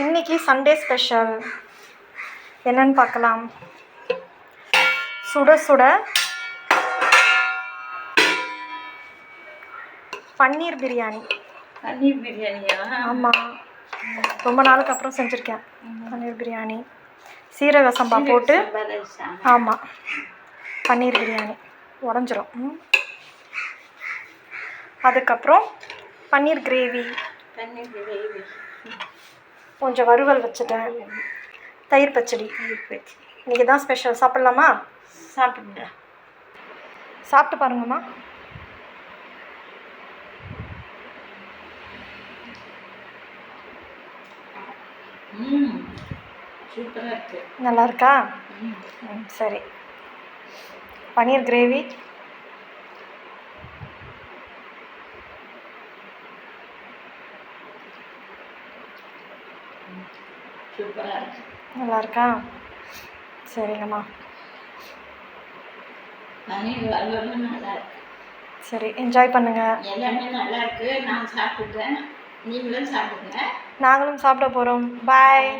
இன்றைக்கி Sunday special என்னன்னு பார்க்கலாம். சுட சுட பன்னீர் பிரியாணி. பன்னீர் பிரியாணியா? ஆமாம், ரொம்ப நாளுக்கு அப்புறம் செஞ்சுருக்கேன் பன்னீர் பிரியாணி. சீரக சம்பா போட்டு. ஆமாம், பன்னீர் பிரியாணி உடஞ்சிரும். அதுக்கப்புறம் பன்னீர் கிரேவி, கொஞ்சம் வறுவல் வச்சுட்டேன். தயிர் பச்சடி. இன்றைக்கி தான் ஸ்பெஷல். சாப்பிட்லாமா? சாப்பிடுங்க, சாப்பிட்டு பாருங்கம்மா. சூப்பராக இருக்கு. நல்லா இருக்கா? சரி. பன்னீர் கிரேவி, சூப்பராக இருக்கு. நல்லா இருக்கா? சரிங்கம்மா. பன்னீர் வறுவலும் நல்லா இருக்கு. சரி, என்ஜாய் பண்ணுங்கள். எல்லாமே நல்லா இருக்கு. நான் சாப்பிட்றேன், நீங்களும் சாப்பிடுங்க. நாங்களும் சாப்பிட போகிறோம். பாய்.